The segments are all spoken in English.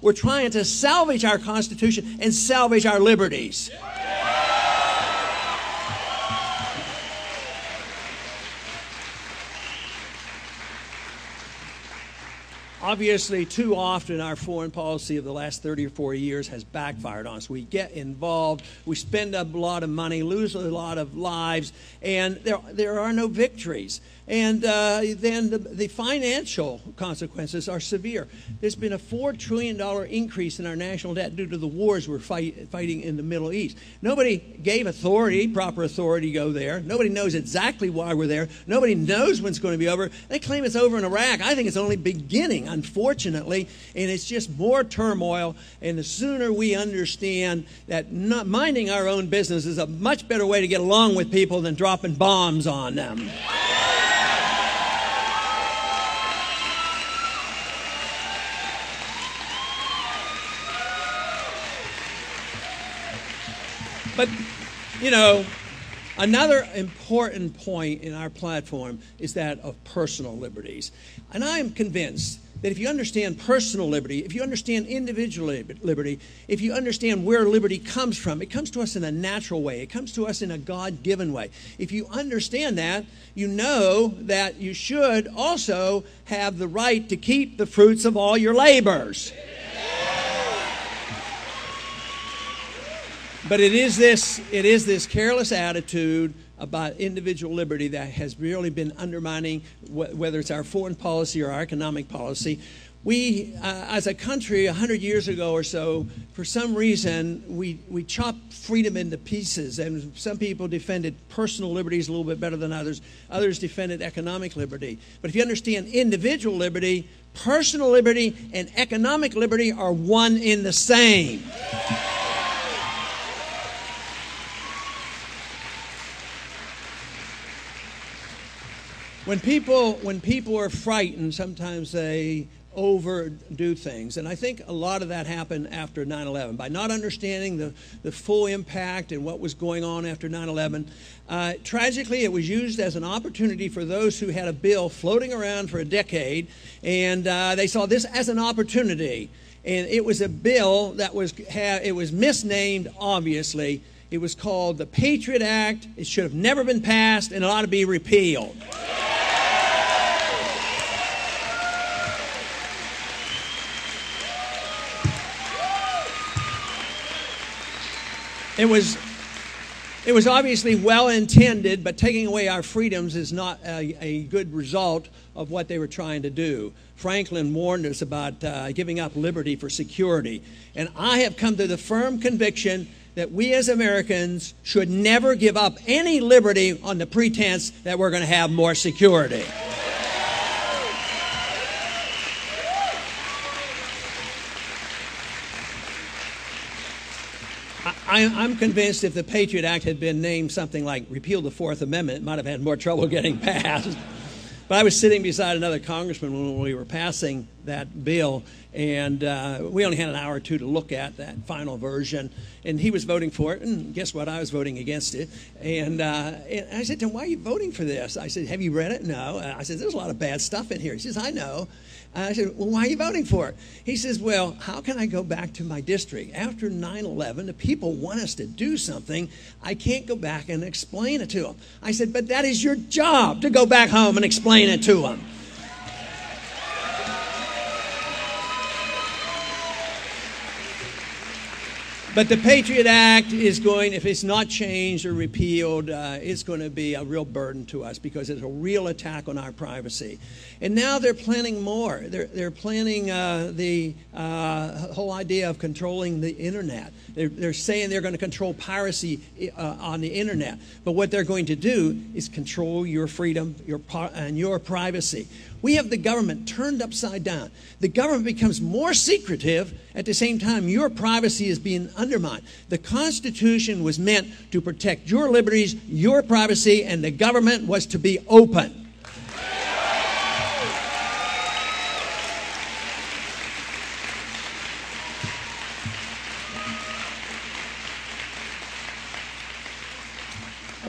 We're trying to salvage our Constitution and salvage our liberties. Obviously, too often our foreign policy of the last 30 or 40 years has backfired on us. We get involved, we spend a lot of money, lose a lot of lives, and there are no victories. And then the financial consequences are severe. There's been a $4 trillion increase in our national debt due to the wars we're fighting in the Middle East. Nobody gave proper authority to go there. Nobody knows exactly why we're there. Nobody knows when it's going to be over. They claim it's over in Iraq. I think it's only beginning, unfortunately, and it's just more turmoil. And the sooner we understand that not minding our own business is a much better way to get along with people than dropping bombs on them. But, you know, another important point in our platform is that of personal liberties. And I am convinced that if you understand personal liberty, if you understand individual liberty, if you understand where liberty comes from, it comes to us in a natural way. It comes to us in a God-given way. If you understand that, you know that you should also have the right to keep the fruits of all your labors. But it is this careless attitude about individual liberty that has really been undermining whether it's our foreign policy or our economic policy. We, as a country, 100 years ago or so, for some reason, we chopped freedom into pieces. And some people defended personal liberties a little bit better than others. Others defended economic liberty. But if you understand individual liberty, personal liberty, and economic liberty are one in the same. When people are frightened, sometimes they overdo things. And I think a lot of that happened after 9/11. By not understanding the full impact and what was going on after 9/11, tragically it was used as an opportunity for those who had a bill floating around for a decade, and they saw this as an opportunity. And it was a bill that it was misnamed, obviously. It was called the Patriot Act. It should have never been passed, and it ought to be repealed. It was obviously well-intended, but taking away our freedoms is not a good result of what they were trying to do. Franklin warned us about giving up liberty for security. And I have come to the firm conviction that we as Americans should never give up any liberty on the pretense that we're going to have more security. I'm convinced if the Patriot Act had been named something like repeal the Fourth Amendment, it might have had more trouble getting passed. But I was sitting beside another congressman when we were passing that bill, and we only had an hour or two to look at that final version, and he was voting for it, and guess what? I was voting against it. And I said to him, why are you voting for this? I said, have you read it? No. I said, there's a lot of bad stuff in here. He says, I know. I said, well, why are you voting for it? He says, well, how can I go back to my district? After 9/11, the people want us to do something. I can't go back and explain it to them. I said, but that is your job, to go back home and explain it to them. But the Patriot Act is going, if it's not changed or repealed, it's going to be a real burden to us because it's a real attack on our privacy. And now they're planning more. They're planning the whole idea of controlling the Internet. They're saying they're going to control piracy on the Internet. But what they're going to do is control your freedom and your privacy. We have the government turned upside down. The government becomes more secretive. At the same time, your privacy is being undermined. The Constitution was meant to protect your liberties, your privacy, and the government was to be open.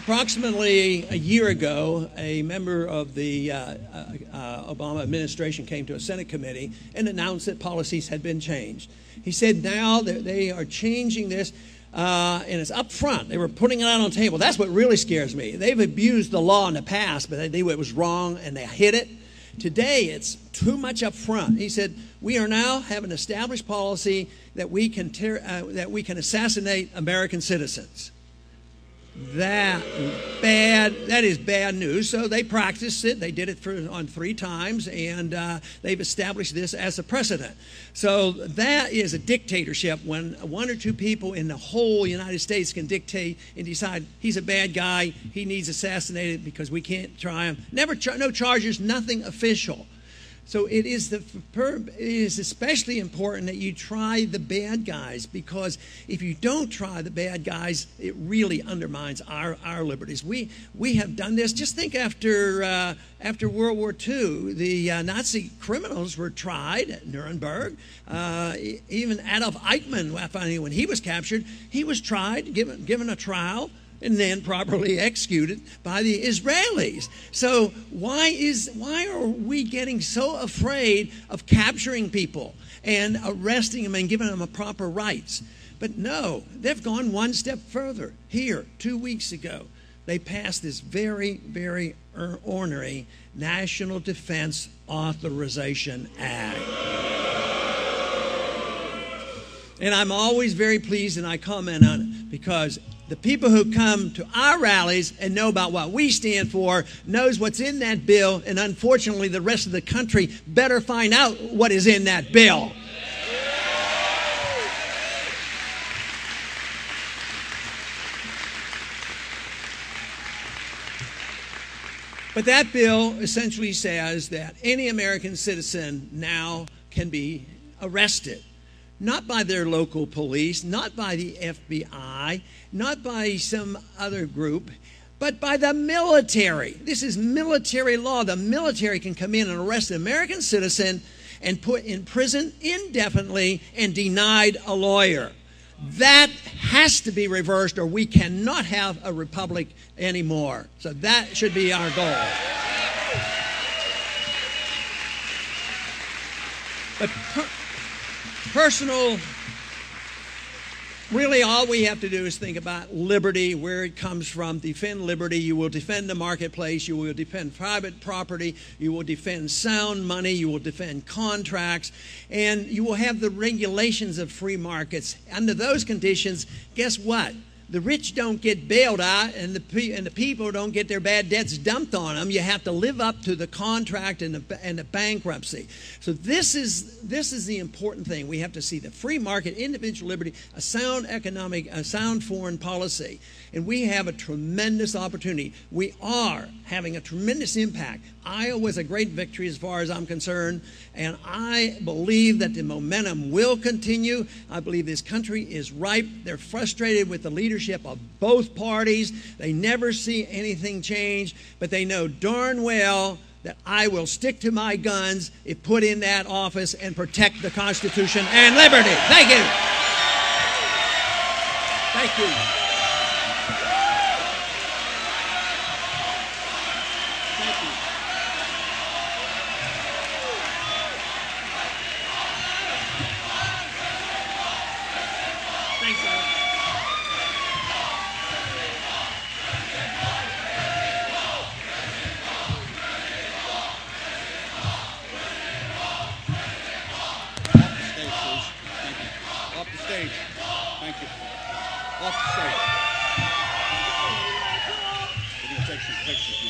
Approximately a year ago, a member of the Obama administration came to a Senate committee and announced that policies had been changed. He said now that they are changing this, and it's up front. They were putting it out on the table. That's what really scares me. They've abused the law in the past, but they knew it was wrong and they hid it. Today, it's too much up front. He said, we are now have an established policy that we can assassinate American citizens. That is bad news. So they practiced it. They did it on 3 times, and they've established this as a precedent. So that is a dictatorship when 1 or 2 people in the whole United States can dictate and decide he's a bad guy, he needs assassinated because we can't try him. No charges, nothing official. So it is especially important that you try the bad guys, because if you don't try the bad guys, it really undermines our liberties. We have done this. Just think after World War II, the Nazi criminals were tried at Nuremberg. Even Adolf Eichmann, when he was captured, he was tried, given a trial, and then properly executed by the Israelis. So why are we getting so afraid of capturing people and arresting them and giving them a proper rights? But no, they've gone one step further. Here, 2 weeks ago, they passed this very, very ornery National Defense Authorization Act. And I'm always very pleased, and I comment on it, because the people who come to our rallies and know about what we stand for knows what's in that bill, and unfortunately the rest of the country better find out what is in that bill. But that bill essentially says that any American citizen now can be arrested. Not by their local police, not by the FBI, not by some other group, but by the military. This is military law. The military can come in and arrest an American citizen and put in prison indefinitely and denied a lawyer. That has to be reversed, or we cannot have a republic anymore. So that should be our goal. But really all we have to do is think about liberty, where it comes from. Defend liberty. You will defend the marketplace. You will defend private property. You will defend sound money. You will defend contracts. And you will have the regulations of free markets. Under those conditions, guess what? The rich don't get bailed out, and the people don't get their bad debts dumped on them. You have to live up to the contract and the bankruptcy. So this is the important thing. We have to see the free market, individual liberty, a sound economic, a sound foreign policy. And we have a tremendous opportunity. We are having a tremendous impact. Iowa was a great victory as far as I'm concerned, and I believe that the momentum will continue. I believe this country is ripe. They're frustrated with the leadership of both parties. They never see anything change, but they know darn well that I will stick to my guns if put in that office and protect the Constitution and liberty. Thank you. Thank you. We're going to take some pictures.